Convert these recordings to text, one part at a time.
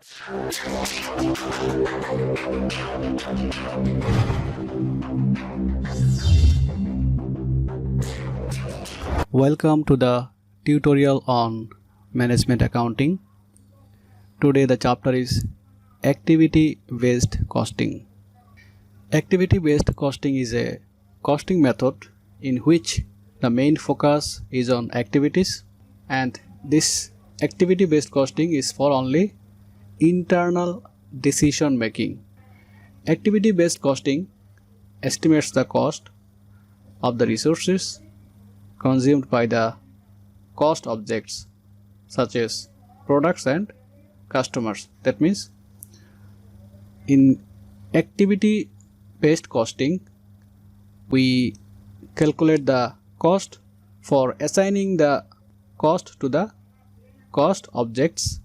Welcome to the tutorial on management accounting. Today the chapter is activity-based costing. Activity-based costing is a costing method in which the main focus is on activities, and this activity-based costing is for only internal decision making. Activity-based costing estimates the cost of the resources consumed by the cost objects such as products and customers. That means in activity based costing we calculate the cost for assigning the cost to the cost objects,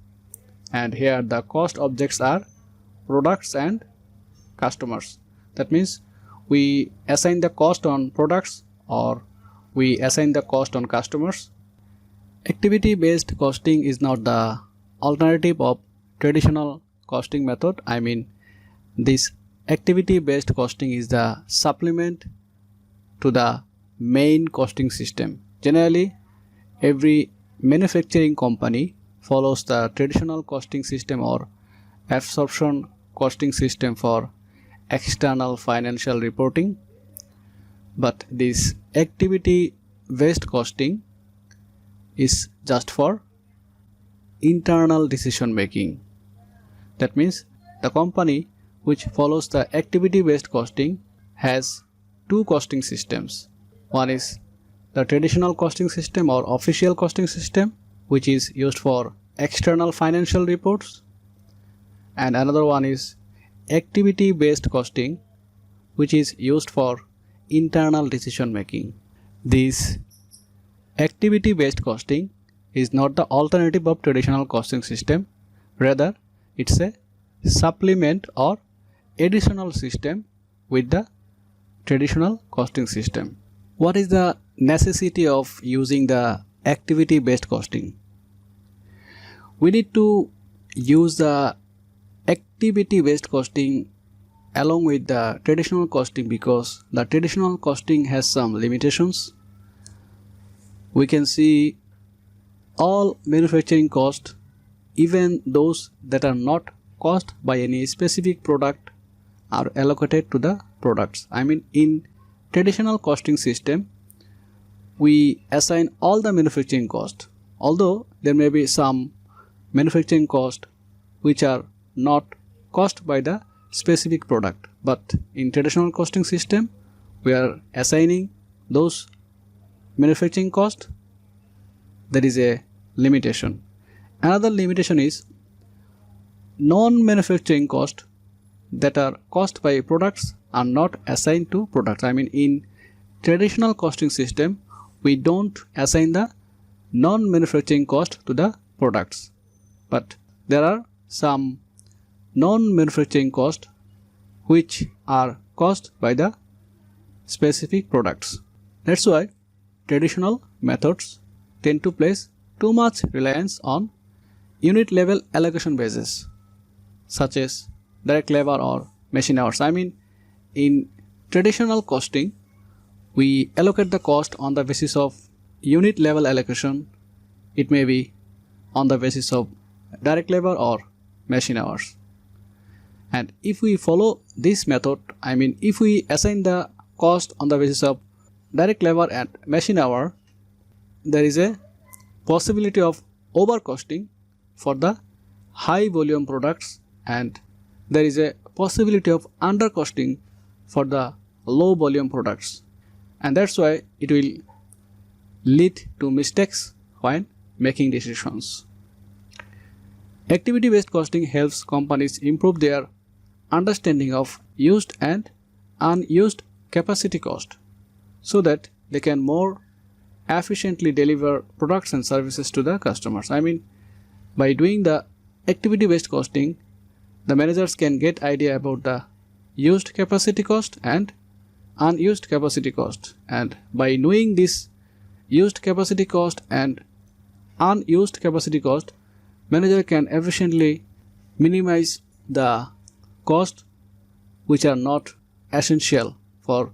and here the cost objects are products and customers. That means we assign the cost on products or we assign the cost on customers. Activity based costing is not the alternative of traditional costing method. I mean, this activity based costing is the supplement to the main costing system. Generally, every manufacturing company follows the traditional costing system or absorption costing system for external financial reporting, but this activity based costing is just for internal decision making. That means the company which follows the activity based costing has two costing systems. One is the traditional costing system or official costing system, which is used for external financial reports, and another one is activity based costing, which is used for internal decision making. This activity based costing is not the alternative of traditional costing system, rather it's a supplement or additional system with the traditional costing system. What is the necessity of using the activity based costing? We need to use the activity based costing along with the traditional costing because the traditional costing has some limitations. We can see all manufacturing costs, even those that are not cost by any specific product, are allocated to the products. I mean, in traditional costing system we assign all the manufacturing cost, although there may be some manufacturing cost which are not cost by the specific product, but in traditional costing system we are assigning those manufacturing cost. There is a limitation. Another limitation is non-manufacturing cost that are cost by products are not assigned to products. I mean, in traditional costing system we don't assign the non-manufacturing cost to the products, but there are some non-manufacturing cost which are cost by the specific products. That's why traditional methods tend to place too much reliance on unit level allocation basis such as direct labor or machine hours. I mean, in traditional costing we allocate the cost on the basis of unit level allocation. It may be on the basis of direct labor or machine hours. And if we follow this method, I mean, if we assign the cost on the basis of direct labor and machine hour, there is a possibility of overcosting for the high volume products, and there is a possibility of undercosting for the low volume products, and that's why it will lead to mistakes when making decisions. Activity based costing helps companies improve their understanding of used and unused capacity cost so that they can more efficiently deliver products and services to the customers. I mean, by doing the activity based costing, the managers can get idea about the used capacity cost and unused capacity cost, and by knowing this used capacity cost and unused capacity cost, manager can efficiently minimize the cost which are not essential for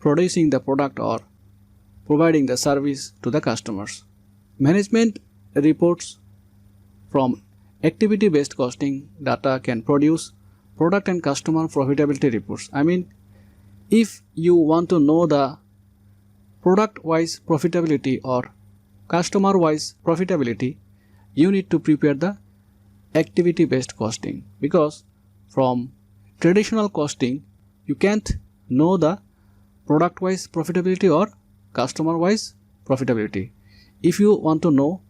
producing the product or providing the service to the customers. Management reports from activity-based costing data can produce product and customer profitability reports. If you want to know the product-wise profitability or customer-wise profitability, you need to prepare the activity-based costing, because from traditional costing you can't know the product-wise profitability or customer-wise profitability. If you want to know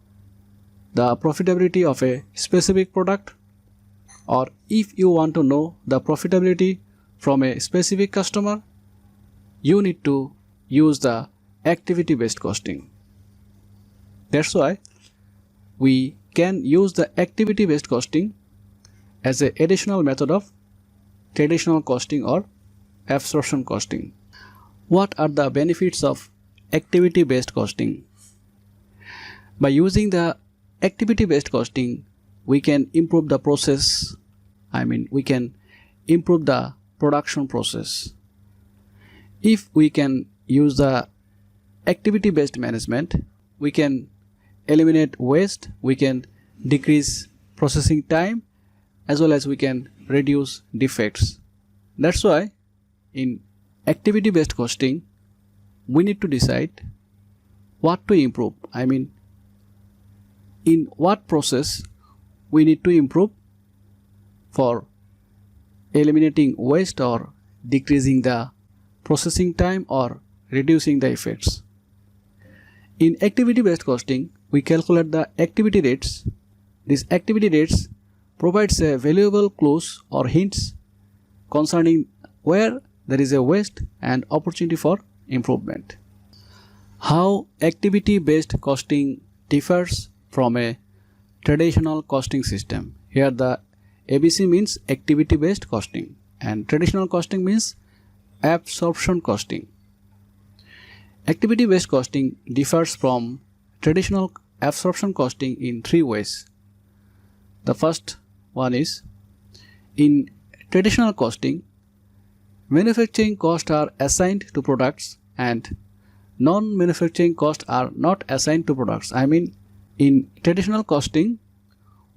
the profitability of a specific product, or if you want to know the profitability from a specific customer, you need to use the activity-based costing. That's why we can use the activity-based costing as an additional method of traditional costing or absorption costing. What are the benefits of activity-based costing? By using the activity-based costing, we can improve the process. We can improve the production process. If we can use the activity-based management, we can eliminate waste, we can decrease processing time, as well as we can reduce defects. That's why in activity-based costing, we need to decide what to improve. In what process we need to improve for eliminating waste or decreasing the processing time or reducing the effects. In activity-based costing, we calculate the activity rates. These activity rates provides a valuable clues or hints concerning where there is a waste and opportunity for improvement. How activity-based costing differs from a traditional costing system. Here the ABC means activity-based costing and traditional costing means absorption costing. Activity-based costing differs from traditional absorption costing in three ways. The first one is, in traditional costing, manufacturing costs are assigned to products and non-manufacturing costs are not assigned to products. In traditional costing,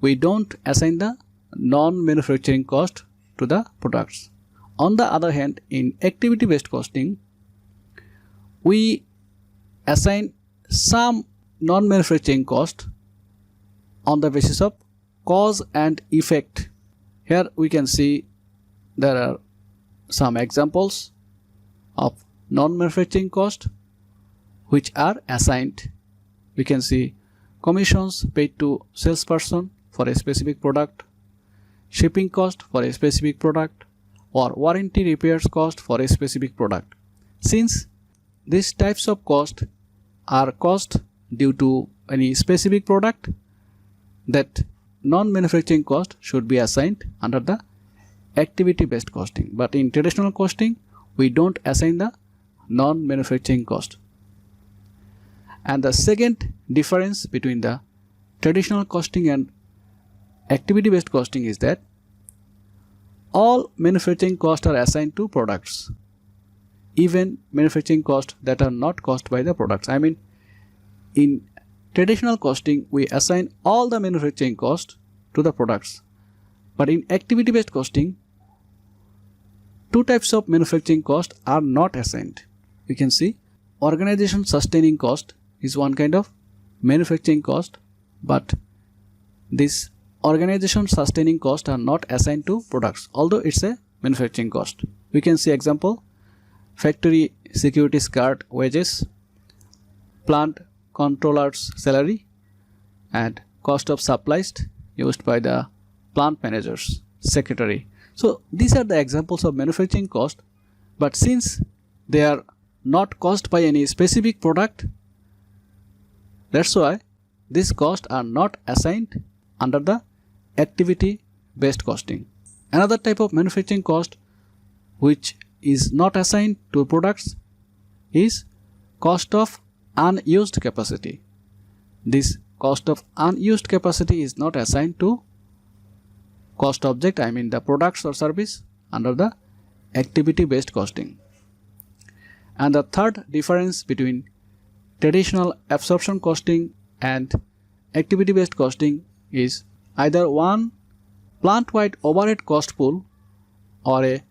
we don't assign the non-manufacturing cost to the products. On the other hand, in activity-based costing, we assign some non-manufacturing cost on the basis of cause and effect. Here we can see there are some examples of non-manufacturing cost which are assigned. We can see commissions paid to salesperson for a specific product, shipping cost for a specific product, or warranty repairs cost for a specific product. Since these types of cost are cost due to any specific product, that non-manufacturing cost should be assigned under the activity-based costing. But in traditional costing, we don't assign the non-manufacturing cost. And the second difference between the traditional costing and activity-based costing is that all manufacturing costs are assigned to products, even manufacturing costs that are not caused by the products. In traditional costing, we assign all the manufacturing costs to the products. But in activity-based costing, two types of manufacturing costs are not assigned. You can see organization sustaining cost is one kind of manufacturing cost, but this organization sustaining costs are not assigned to products, although it's a manufacturing cost. We can see example: factory security guard wages, plant controller's salary, and cost of supplies used by the plant manager's secretary. So these are the examples of manufacturing cost, but since they are not caused by any specific product, that's why these costs are not assigned under the activity based costing. Another type of manufacturing cost which is not assigned to products is cost of unused capacity. This cost of unused capacity is not assigned to cost object, I mean the products or service, under the activity based costing. And the third difference between traditional absorption costing and activity based costing is either one plant-wide overhead cost pool or a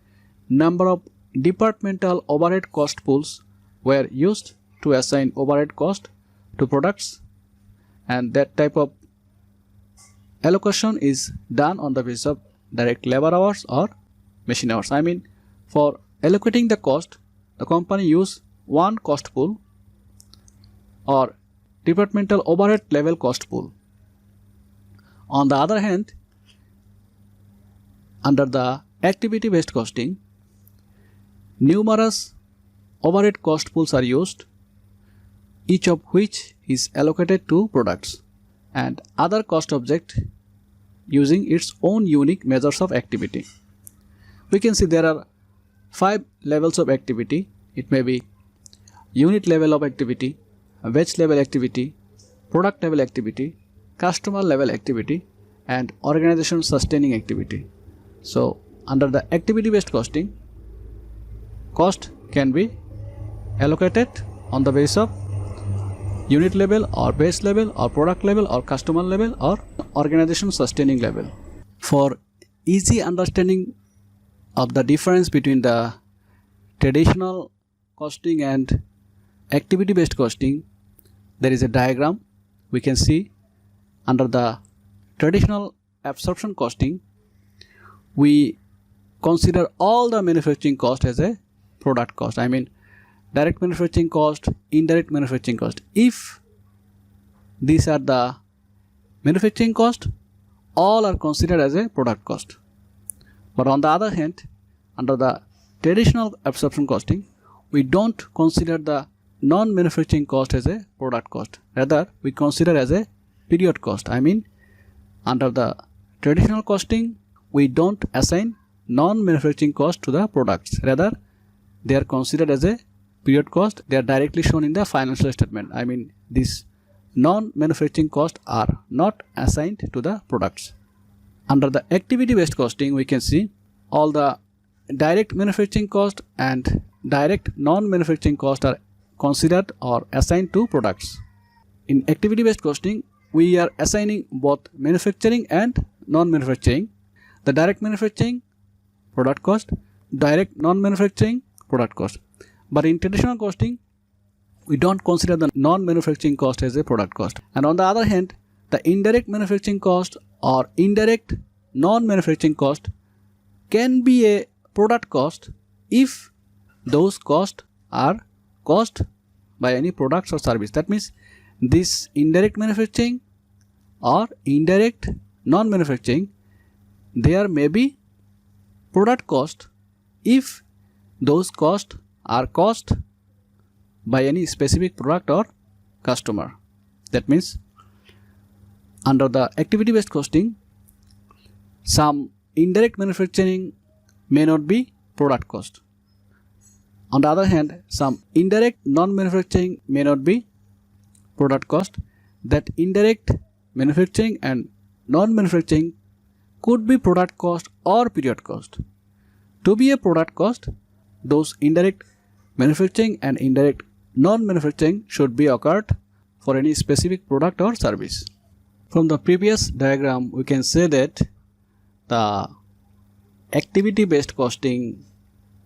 number of departmental overhead cost pools were used to assign overhead cost to products, and that type of allocation is done on the basis of direct labor hours or machine hours. I mean, for allocating the cost, the company use one cost pool or departmental overhead level cost pool. On the other hand, under the activity based costing, numerous overhead cost pools are used, each of which is allocated to products and other cost object using its own unique measures of activity. We can see there are 5 levels of activity. It may be unit level of activity, batch level activity, product level activity, customer level activity, and organization sustaining activity. So under the activity based costing, cost can be allocated on the basis of unit level or base level or product level or customer level or organization sustaining level. For easy understanding of the difference between the traditional costing and activity based costing, there is a diagram. We can see under the traditional absorption costing, we consider all the manufacturing cost as a product cost. I mean direct manufacturing cost, indirect manufacturing cost. If these are the manufacturing cost, all are considered as a product cost. But on the other hand, under the traditional absorption costing, we don't consider the non-manufacturing cost as a product cost. Rather, we consider as a period cost. I mean, under the traditional costing, we don't assign non-manufacturing cost to the products. Rather, they are considered as a period cost. They are directly shown in the financial statement. I mean, these non-manufacturing costs are not assigned to the products. Under the activity based costing, we can see all the direct manufacturing cost and direct non-manufacturing cost are considered or assigned to products. In activity based costing, we are assigning both manufacturing and non-manufacturing. The direct manufacturing product cost, direct non-manufacturing product cost. But in traditional costing, we don't consider the non-manufacturing cost as a product cost. And on the other hand, the indirect manufacturing cost or indirect non-manufacturing cost can be a product cost if those costs are caused by any products or service. That means this indirect manufacturing or indirect non-manufacturing, there may be product cost if those costs are caused by any specific product or customer. That means under the activity based costing, some indirect manufacturing may not be product cost. On the other hand, some indirect non-manufacturing may not be product cost. That indirect manufacturing and non-manufacturing could be product cost or period cost. To be a product cost, those indirect manufacturing and indirect non-manufacturing should be occurred for any specific product or service. From the previous diagram, we can say that the activity based costing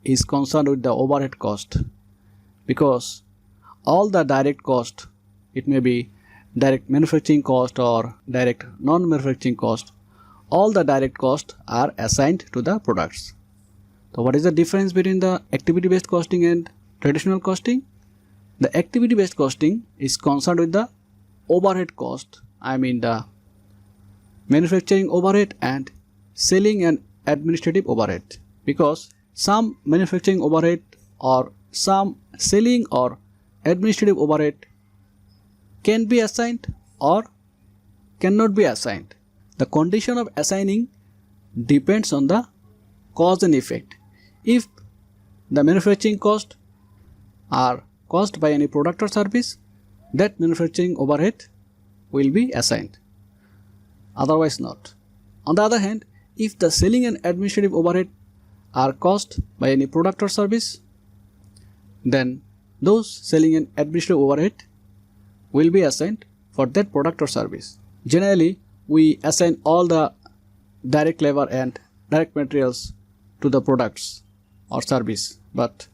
is concerned with the overhead cost, because all the direct cost, it may be direct manufacturing cost or direct non-manufacturing cost, all the direct costs are assigned to the products. So what is the difference between the activity based costing and traditional costing? The activity based costing is concerned with the overhead cost, I mean the manufacturing overhead and selling and administrative overhead, because some manufacturing overhead or some selling or administrative overhead can be assigned or cannot be assigned. The condition of assigning depends on the cause and effect. If the manufacturing costs are caused by any product or service, that manufacturing overhead will be assigned, otherwise not. On the other hand, if the selling and administrative overhead are caused by any product or service, then those selling and administrative overhead will be assigned for that product or service. Generally, we assign all the direct labor and direct materials to the products or service, but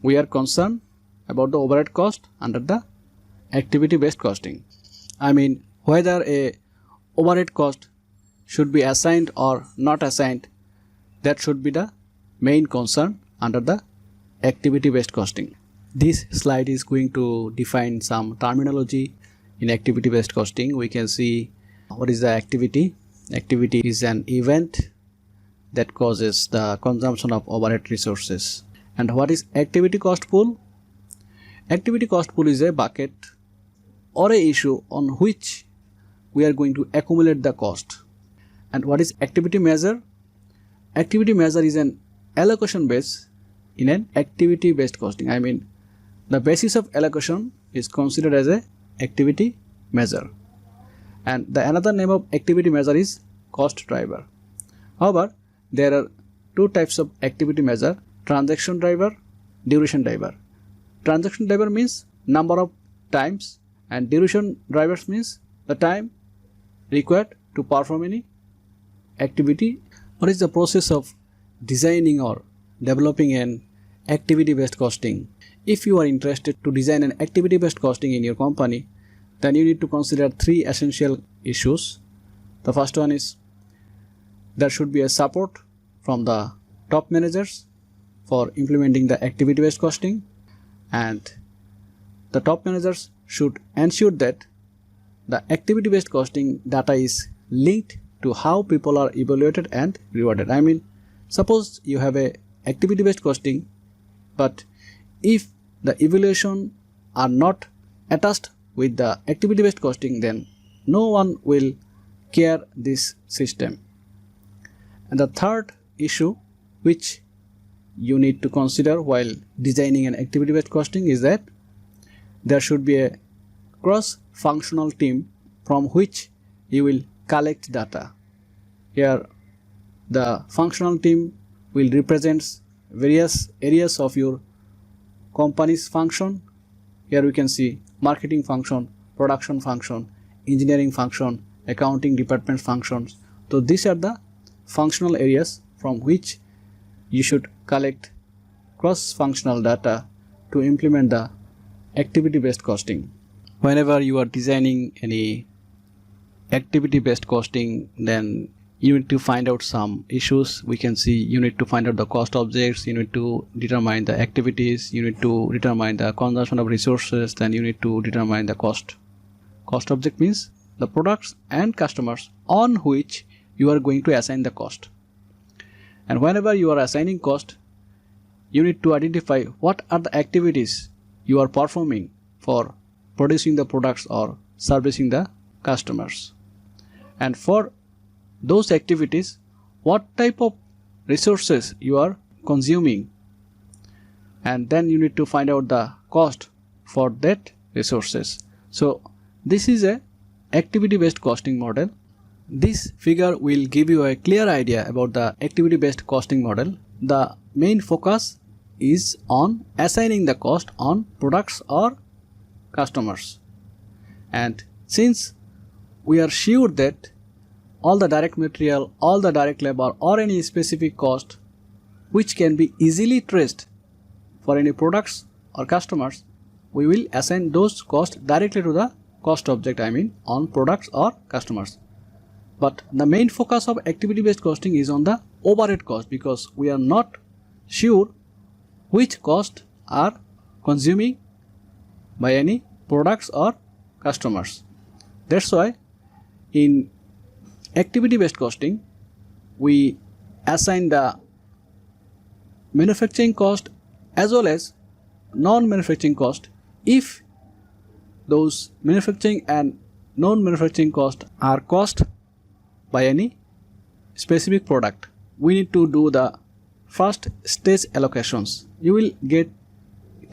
we are concerned about the overhead cost under the activity based costing. I mean, whether a overhead cost should be assigned or not assigned, that should be the main concern under the activity based costing. This slide is going to define some terminology in activity based costing. We can see what is the activity. Activity is an event that causes the consumption of overhead resources. And what is activity cost pool? Activity cost pool is a bucket or a issue on which we are going to accumulate the cost. And what is activity measure? Activity measure is an allocation base in an activity based costing. I mean, the basis of allocation is considered as a activity measure. And the another name of activity measure is cost driver. However, there are two types of activity measure: transaction driver, duration driver. Transaction driver means number of times, and duration drivers means the time required to perform any activity. What is the process of designing or developing an activity based costing? If you are interested to design an activity based costing in your company, then you need to consider three essential issues. The first one is there should be a support from the top managers for implementing the activity based costing, and the top managers should ensure that the activity based costing data is linked to how people are evaluated and rewarded. I mean, suppose you have a activity based costing, but if the evaluation are not attached with the activity based costing, then no one will care this system. And the third issue which you need to consider while designing an activity based costing is that there should be a cross functional team from which you will collect data. Here the functional team will represent various areas of your company's function. Here we can see marketing function, production function, engineering function, accounting department functions. So these are the functional areas from which you should collect cross-functional data to implement the activity-based costing. Whenever you are designing any activity-based costing, then you need to find out some issues. We can see you need to find out the cost objects, you need to determine the activities, you need to determine the consumption of resources, then you need to determine the cost. Cost object means the products and customers on which you are going to assign the cost. And whenever you are assigning cost, you need to identify what are the activities you are performing for producing the products or servicing the customers. And for those activities, what type of resources you are consuming, and then you need to find out the cost for that resources. So this is a activity based costing model. This figure will give you a clear idea about the activity based costing model. The main focus is on assigning the cost on products or customers, and since we are sure that all the direct material, all the direct labor or any specific cost which can be easily traced for any products or customers, we will assign those costs directly to the cost object, I mean on products or customers. But the main focus of activity based costing is on the overhead cost, because we are not sure which costs are consuming by any products or customers. That's why in activity based costing we assign the manufacturing cost as well as non-manufacturing cost. If those manufacturing and non-manufacturing costs are caused by any specific product, we need to do the first stage allocations. You will get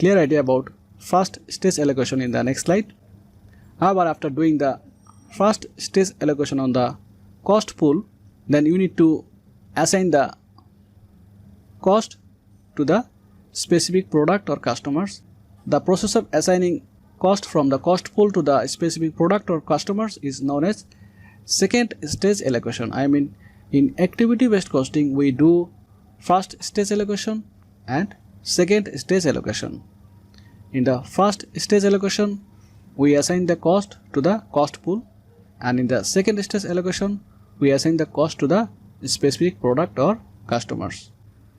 clear idea about first stage allocation in the next slide. However, after doing the first stage allocation on the cost pool, then you need to assign the cost to the specific product or customers. The process of assigning cost from the cost pool to the specific product or customers is known as second stage allocation. I mean, in activity based costing we do first stage allocation and second stage allocation. In the first stage allocation we assign the cost to the cost pool, and in the second stage allocation we assign the cost to the specific product or customers.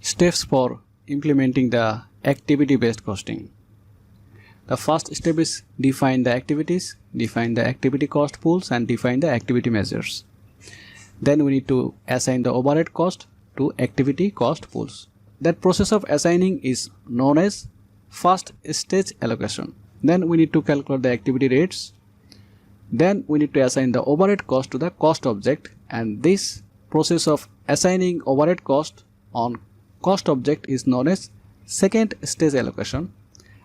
Steps for implementing the activity based costing. The first step is define the activities, define the activity cost pools, and define the activity measures. Then we need to assign the overhead cost to activity cost pools. That process of assigning is known as first stage allocation. Then we need to calculate the activity rates. Then we need to assign the overhead cost to the cost object, and this process of assigning overhead cost on cost object is known as second stage allocation.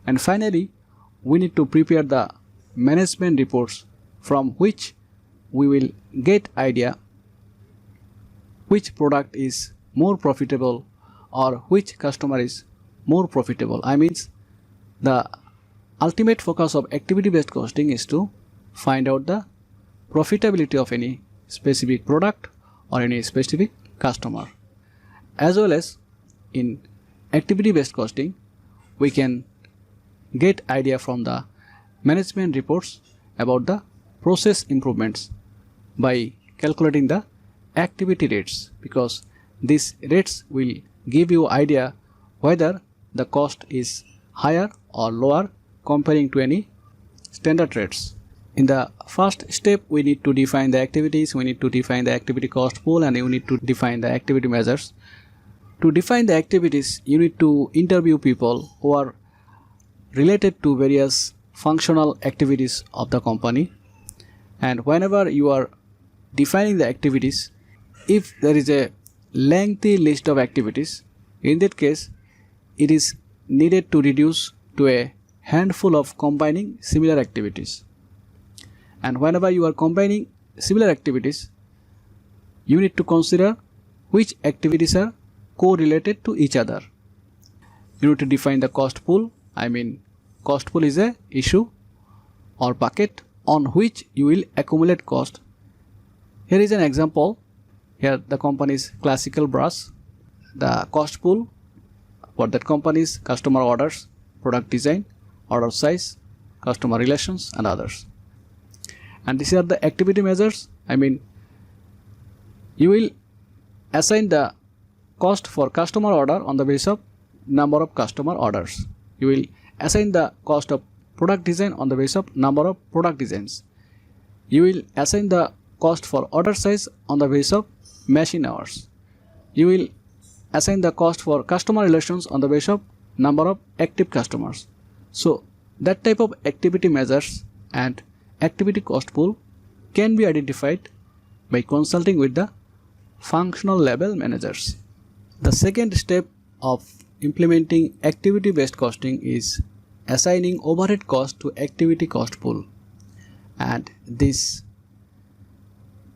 And finally, we need to prepare the management reports from which we will get idea which product is more profitable or which customer is more profitable. I mean, the ultimate focus of activity based costing is to find out the profitability of any specific product or any specific customer. As well as in activity based costing we can get idea from the management reports about the process improvements by calculating the activity rates, because these rates will give you idea whether the cost is higher or lower comparing to any standard rates. In the first step we need to define the activities, we need to define the activity cost pool, and you need to define the activity measures. To define the activities you need to interview people who are related to various functional activities of the company, and whenever you are defining the activities, if there is a lengthy list of activities, in that case it is needed to reduce to a handful of combining similar activities. And whenever you are combining similar activities, you need to consider which activities are correlated to each other. You need to define the cost pool. I mean, cost pool is a issue or bucket on which you will accumulate cost. Here is an example. Here the company is Classical Brass. The cost pool for that company is customer orders, product design, order size, customer relations, and others. And these are the activity measures. I mean, you will assign the cost for customer order on the basis of number of customer orders. You will assign the cost of product design on the basis of number of product designs. You will assign the cost for order size on the basis of machine hours. You will assign the cost for customer relations on the basis of number of active customers. So that type of activity measures and activity cost pool can be identified by consulting with the functional level managers. The second step of implementing activity based costing is assigning overhead cost to activity cost pool, and this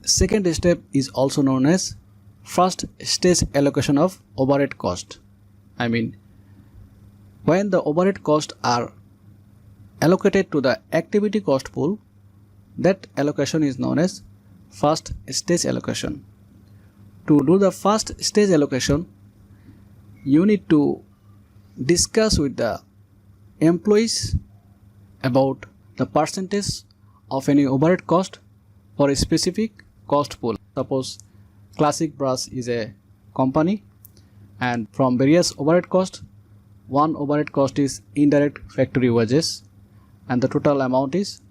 second step is also known as first stage allocation of overhead cost. I mean, when the overhead costs are allocated to the activity cost pool, that allocation is known as first stage allocation. To do the first stage allocation, you need to discuss with the employees about the percentage of any overhead cost for a specific cost pool. Suppose Classic Brass is a company, and from various overhead costs, one overhead cost is indirect factory wages, and the total amount is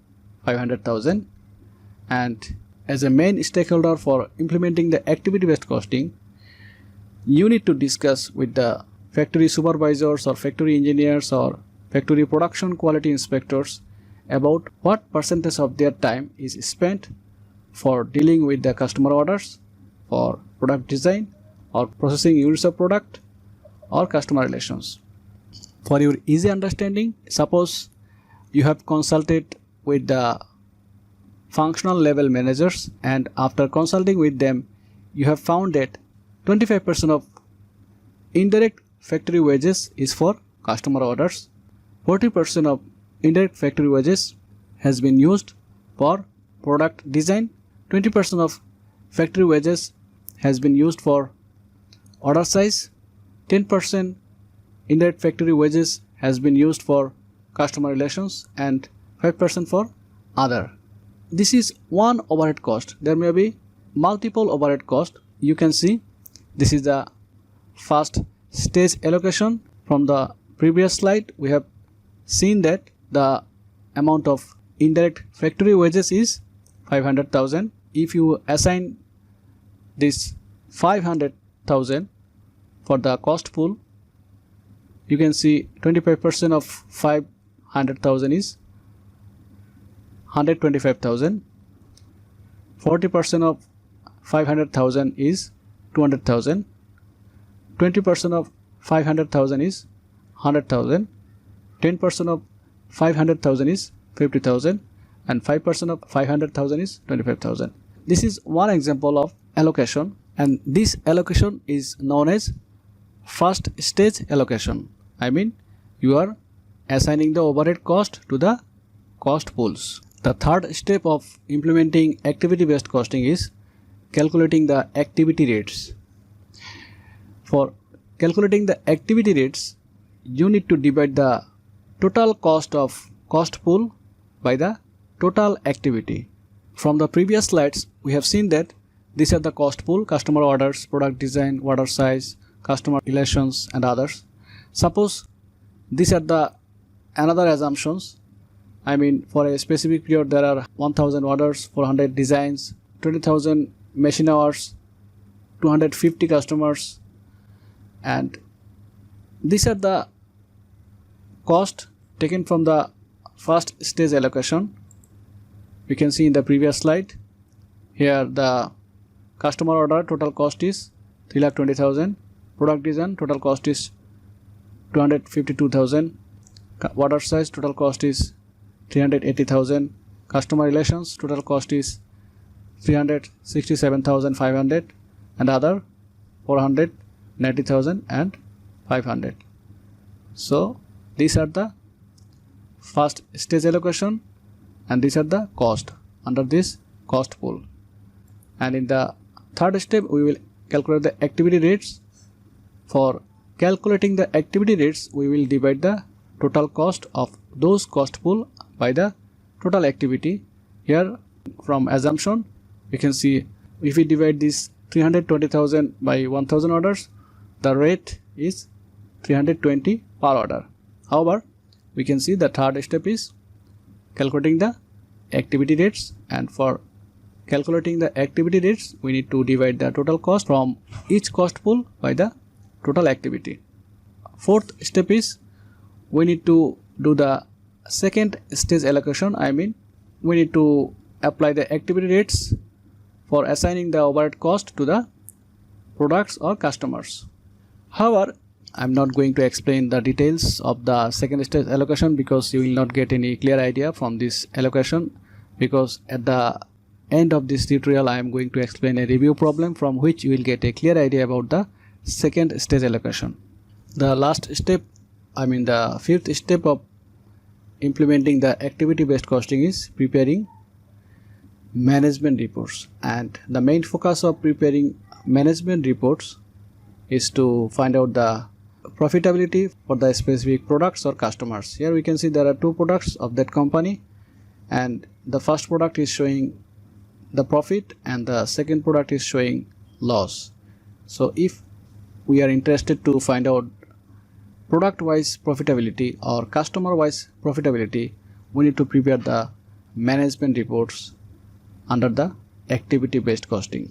500,000. And as a main stakeholder for implementing the activity based costing, you need to discuss with the factory supervisors or factory engineers or factory production quality inspectors about what percentage of their time is spent for dealing with the customer orders, for product design, or processing units of product, or customer relations. For your easy understanding, suppose you have consulted with the functional level managers, and after consulting with them you have found that 25% of indirect factory wages is for customer orders. 40% of indirect factory wages has been used for product design. 20% of factory wages has been used for order size. 10% indirect factory wages has been used for customer relations, and 5% for other. This is one overhead cost. There may be multiple overhead costs. You can see this is the first stage allocation. From the previous slide, we have seen that the amount of indirect factory wages is 500,000. If you assign this 500,000 for the cost pool, you can see 25% of 500,000 is 125,000. 40% of 500,000 is 200,000. 20% of 500,000 is 100,000. 10% of 500,000 is 50,000, and 5% of 500,000 is 25,000. This is one example of allocation, and this allocation is known as first stage allocation. I mean, you are assigning the overhead cost to the cost pools. The third step of implementing activity-based costing is calculating the activity rates. For calculating the activity rates, you need to divide the total cost of cost pool by the total activity. From the previous slides, we have seen that these are the cost pool: customer orders, product design, order size, customer relations, and others. Suppose these are the another assumptions. I mean, for a specific period there are 1000 orders, 400 designs, 20,000 machine hours, 250 customers, and these are the cost taken from the first stage allocation. You can see in the previous slide here the customer order total cost is 3,20,000, product design total cost is 252,000, order size total cost is 380,000, customer relations total cost is 367,500, and other 490,000 and 500. So these are the first stage allocation, and these are the cost under this cost pool. And in the third step, we will calculate the activity rates. For calculating the activity rates, we will divide the total cost of those cost pool by the total activity. Here, from assumption, you can see if we divide this 320,000 by 1000 orders, the rate is 320 per order. However, we can see the third step is calculating the activity rates, and for calculating the activity rates, we need to divide the total cost from each cost pool by the total activity. Fourth step is we need to do the second stage allocation. I mean, we need to apply the activity rates for assigning the overhead cost to the products or customers. However, I'm not going to explain the details of the second stage allocation because you will not get any clear idea from this allocation, because at the end of this tutorial I am going to explain a review problem from which you will get a clear idea about the second stage allocation. The last step, I mean the fifth step of implementing the activity based costing is preparing management reports, and the main focus of preparing management reports is to find out the profitability for the specific products or customers. Here we can see there are two products of that company, and the first product is showing the profit and the second product is showing loss. So if we are interested to find out product wise profitability or customer wise profitability, we need to prepare the management reports under the activity based costing.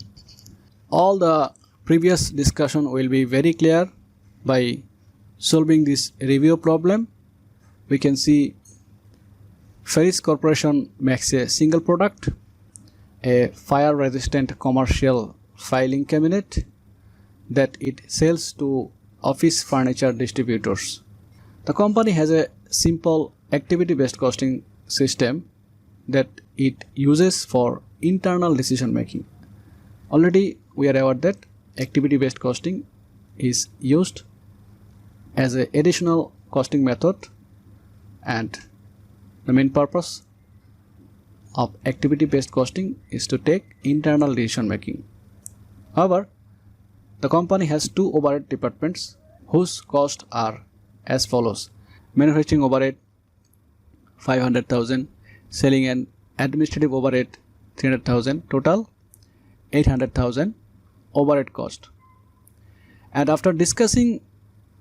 All the previous discussion will be very clear by solving this review problem. We can see Ferris Corporation makes a single product, a fire resistant commercial filing cabinet that it sells to office furniture distributors. The company has a simple activity based costing system that it uses for internal decision making. Already we are aware that activity based costing is used as an additional costing method, and the main purpose of activity based costing is to take internal decision making. However, the company has two overhead departments whose costs are as follows: manufacturing overhead 500,000, selling and administrative overhead 300,000, total 800,000 overhead cost. And after discussing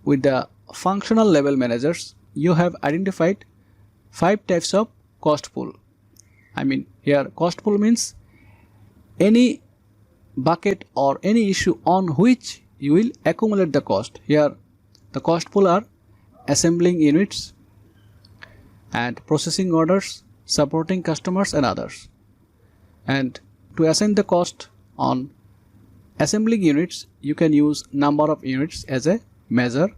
with the functional level managers, you have identified 5 types of cost pool. Here cost pool means any bucket or any issue on which you will accumulate the cost. Here the cost pool are assembling units and processing orders, supporting customers and others. And to assign the cost on assembling units, you can use number of units as a measure.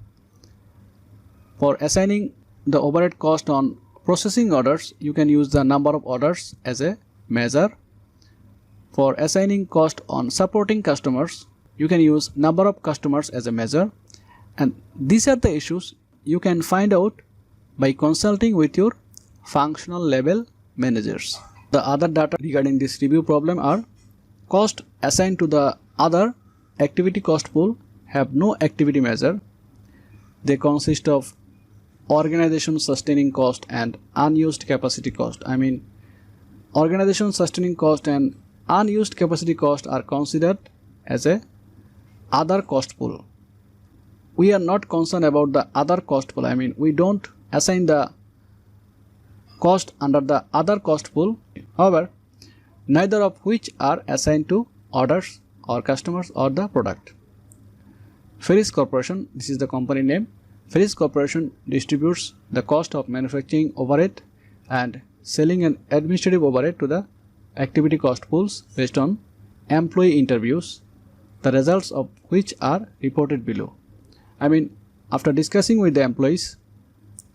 For assigning the overhead cost on processing orders, you can use the number of orders as a measure. For assigning cost on supporting customers, you can use number of customers as a measure. And these are the issues you can find out by consulting with your functional level managers. The other data regarding this review problem are: cost assigned to the other activity cost pool have no activity measure. They consist of organization sustaining cost and unused capacity cost. Organization sustaining cost and unused capacity cost are considered as a other cost pool. We are not concerned about the other cost pool. We don't assign the cost under the other cost pool. However, neither of which are assigned to orders or customers or the product. Ferris Corporation, this is the company name. Ferris Corporation distributes the cost of manufacturing overhead and selling and administrative overhead to the activity cost pools based on employee interviews, the results of which are reported below. After discussing with the employees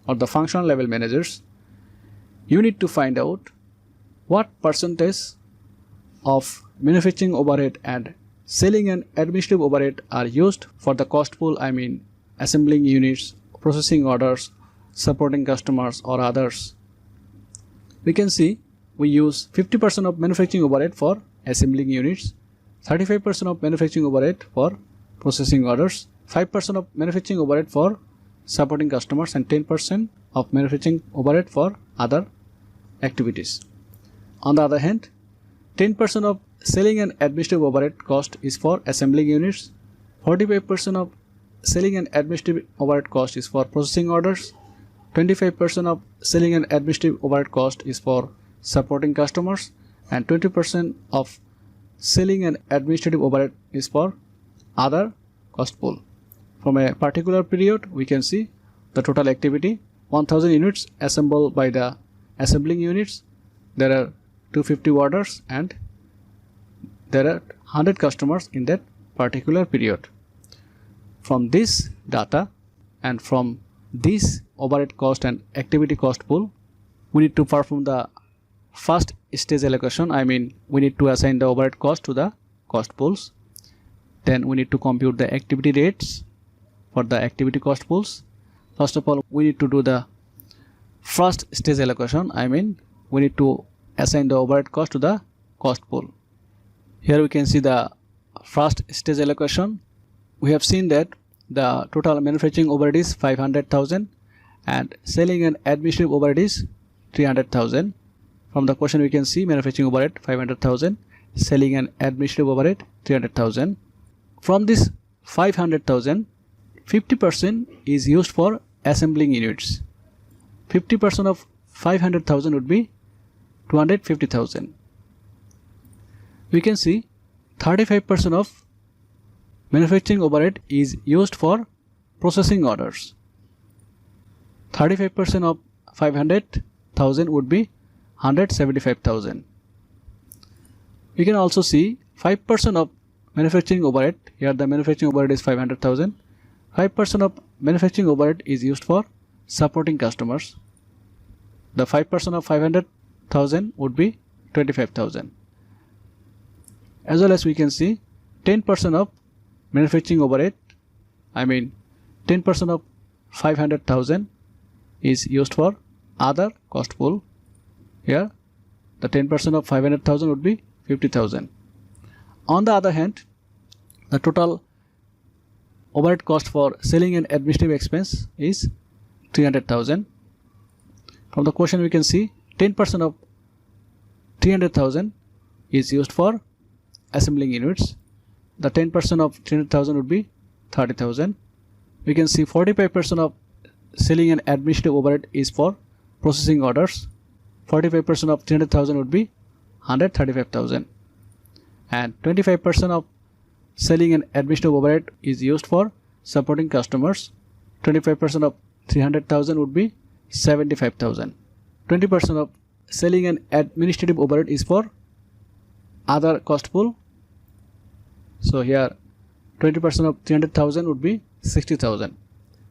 or the functional level managers, you need to find out what percentage of manufacturing overhead and selling and administrative overhead are used for the cost pool, assembling units, processing orders, supporting customers or others. We can see we use 50% of manufacturing overhead for assembling units, 35% of manufacturing overhead for processing orders, 5% of manufacturing overhead for supporting customers, and 10% of manufacturing overhead for other activities. On the other hand, 10% of selling and administrative overhead cost is for assembling units, 45% of selling and administrative overhead cost is for processing orders, 25% of selling and administrative overhead cost is for supporting customers, and 20% of selling and administrative overhead is for other cost pool. From a particular period, we can see the total activity: 1000 units assembled by the assembling units, there are 250 orders, and there are 100 customers in that particular period. From this data and from this overhead cost and activity cost pool, we need to perform the first stage allocation. We need to assign the overhead cost to the cost pools. Then we need to compute the activity rates for the activity cost pools. First of all, we need to do the first stage allocation. We need to assign the overhead cost to the cost pool. Here we can see the first stage allocation. We have seen that the total manufacturing overhead is 500,000 and selling and administrative overhead is 300,000. From the question we can see manufacturing overhead 500,000, selling and administrative overhead 300,000. From this 500,000, 50% is used for assembling units. 50% of 500,000 would be 250,000. We can see 35% of manufacturing overhead is used for processing orders. 35% of 500,000 would be 175,000. We can also see 5% of manufacturing overhead. Here the manufacturing overhead is 500,000. 5% of manufacturing overhead is used for supporting customers. The 5% of 500,000 would be 25,000. As well as we can see 10% of manufacturing overhead, I mean 10% of 500,000 is used for other cost pool. Here the 10% of 500,000 would be 50,000. On the other hand, the total overhead cost for selling and administrative expense is 300,000. From the question we can see 10% of 300,000 is used for assembling units. The 10% of 300,000 would be 30,000. We can see 45% of selling and administrative overhead is for processing orders. 45% of 300,000 would be 135,000. And 25% of selling and administrative overhead is used for supporting customers. 25% of 300,000 would be 75,000. 20% of selling and administrative overhead is for other cost pool. So here 20% of 300,000 would be 60,000.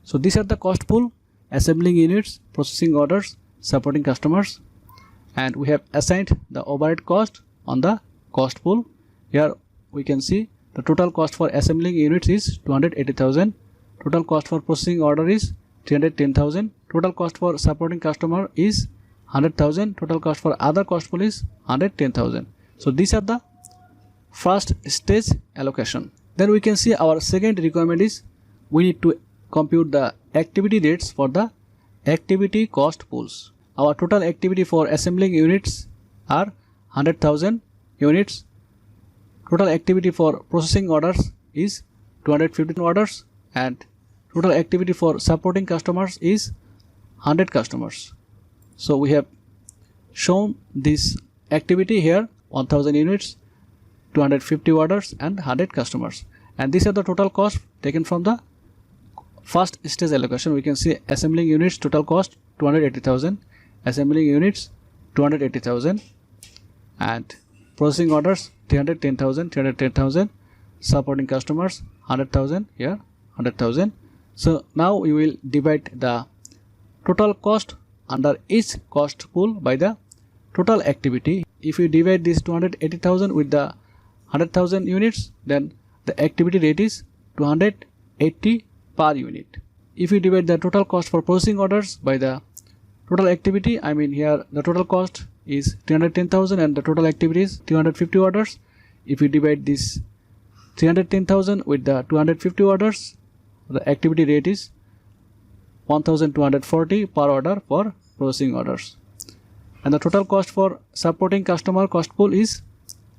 So these are the cost pool: assembling units, processing orders, supporting customers, and we have assigned the overhead cost on the cost pool. Here we can see the total cost for assembling units is 280,000. Total cost for processing order is 310,000. Total cost for supporting customer is 100,000. Total cost for other cost pool is 110,000. So these are the first stage allocation. Then we can see our second requirement is we need to compute the activity rates for the activity cost pools. Our total activity for assembling units are 100,000 units. Total activity for processing orders is 250 orders, and total activity for supporting customers is 100 customers. So we have shown this activity here: 1000 units, 250 orders and 100 customers. And these are the total cost taken from the first stage allocation. We can see assembling units total cost 280,000, assembling units 280,000, and processing orders 310,000, supporting customers 100,000, here 100,000. So now we will divide the total cost under each cost pool by the total activity. If you divide this 280,000 with the 100,000 units, then the activity rate is 280 per unit. If you divide the total cost for processing orders by the total activity, I mean here the total cost is 310,000 and the total activity is 250 orders. If you divide this 310,000 with the 250 orders, the activity rate is 1240 per order for processing orders. And the total cost for supporting customer cost pool is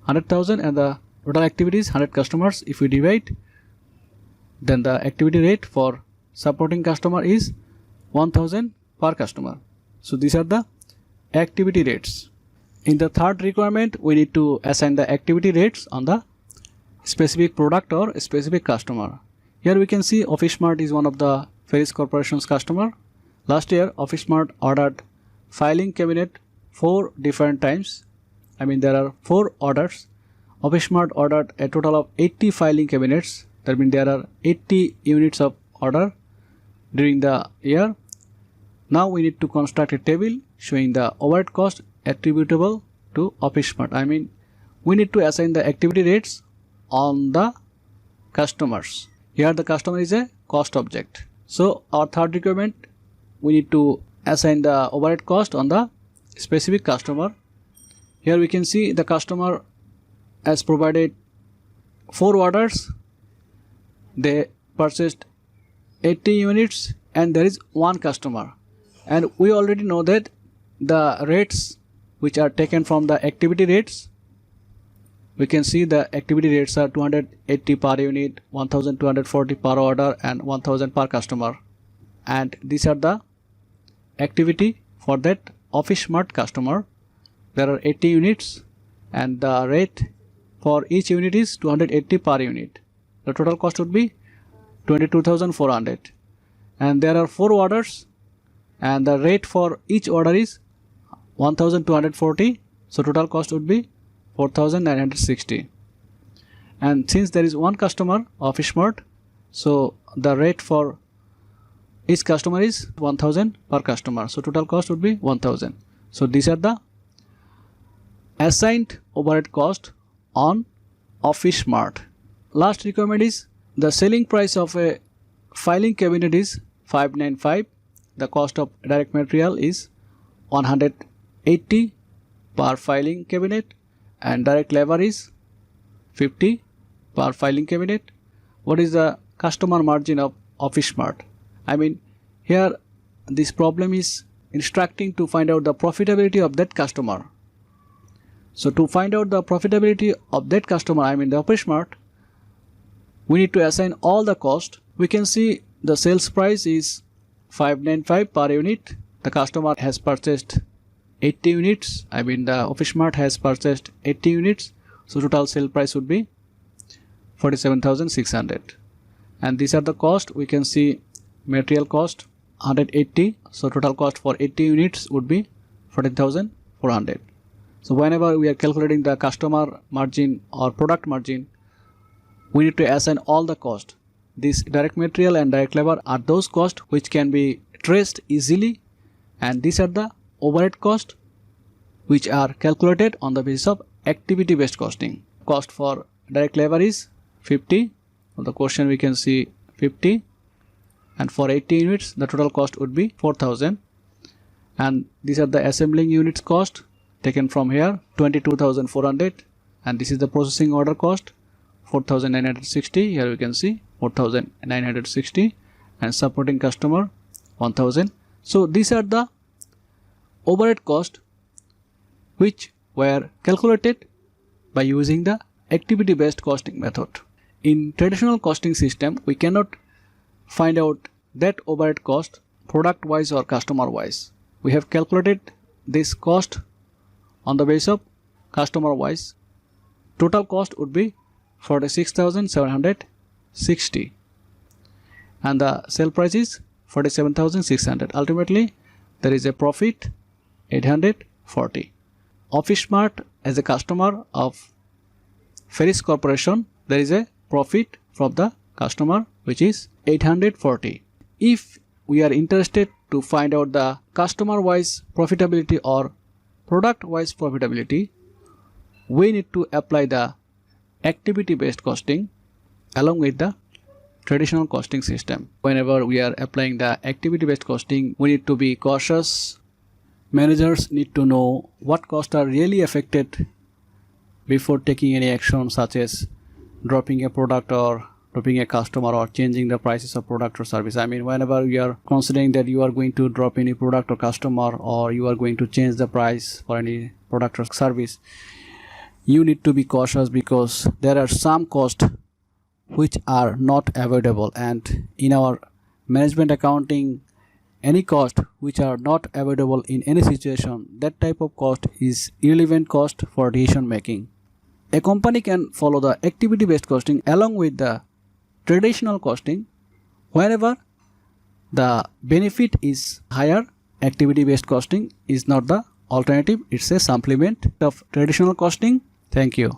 100,000 and the total activity is 100 customers. If we divide, then the activity rate for supporting customer is 1000 per customer. So these are the activity rates. In the third requirement, we need to assign the activity rates on the specific product or specific customer. Here we can see OfficeMart is one of the Ferris Corporation's customer. Last year, OfficeMart ordered filing cabinet 4 different times. I mean there are 4 orders. OfficeMart ordered a total of 80 filing cabinets. That means there are 80 units of order during the year. Now we need to construct a table showing the overhead cost attributable to OfficeMart. I mean we need to assign the activity rates on the customers. Here the customer is a cost object. So our third requirement, we need to assign the overhead cost on the specific customer. Here we can see the customer has provided 4 orders. They purchased 80 units and there is 1 customer. And we already know that the rates which are taken from the activity rates, we can see the activity rates are 280 per unit, 1240 per order and 1000 per customer. And these are the activity for that OfficeMart customer. There are 80 units and the rate for each unit is 280 per unit. The total cost would be 22,400. And there are 4 orders and the rate for each order is 1240. So total cost would be 4,960. And since there is 1 customer, OfficeMart, so the rate for each customer is 1000 per customer. So total cost would be 1000. So these are the assigned overhead cost on OfficeMart. Last requirement is the selling price of a filing cabinet is 595. The cost of direct material is 180 per filing cabinet, and direct labor is 50 per filing cabinet. What is the customer margin of OfficeSmart? I mean, here this problem is instructing to find out the profitability of that customer. So to find out the profitability of that customer, I mean the OfficeSmart, we need to assign all the cost. We can see the sales price is 595 per unit. The customer has purchased 80 units. I mean the OfficeSmart has purchased 80 units. So total sale price would be 47,600. And these are the cost. We can see material cost 180. So total cost for 80 units would be 14,400. So whenever we are calculating the customer margin or product margin, we need to assign all the cost. This direct material and direct labor are those costs which can be traced easily, and these are the overhead cost which are calculated on the basis of activity based costing. Cost for direct labor is 50. On the question we can see 50, and for 80 units the total cost would be 4,000. And these are the assembling units cost taken from here, 22,400, and this is the processing order cost 4,960. Here we can see 4,960, and supporting customer 1,000. So these are the overhead cost which were calculated by using the activity based costing method. In traditional costing system, we cannot find out that overhead cost product wise or customer wise. We have calculated this cost on the basis of customer wise. Total cost would be 46,760, and the sale price is 47,600. Ultimately there is a profit 840. OfficeSmart as a customer of Ferris Corporation, there is a profit from the customer which is 840. If we are interested to find out the customer wise profitability or product wise profitability, we need to apply the activity based costing along with the traditional costing system. Whenever we are applying the activity based costing, we need to be cautious. Managers need to know what costs are really affected before taking any action, such as dropping a product or dropping a customer or changing the prices of product or service. I mean, whenever you are considering that you are going to drop any product or customer, or you are going to change the price for any product or service, you need to be cautious, because there are some costs which are not avoidable, and in our management accounting, any cost which are not avoidable in any situation, that type of cost is irrelevant cost for decision making. A company can follow the activity based costing along with the traditional costing whenever the benefit is higher. Activity based costing is not the alternative, it's a supplement of traditional costing. Thank you.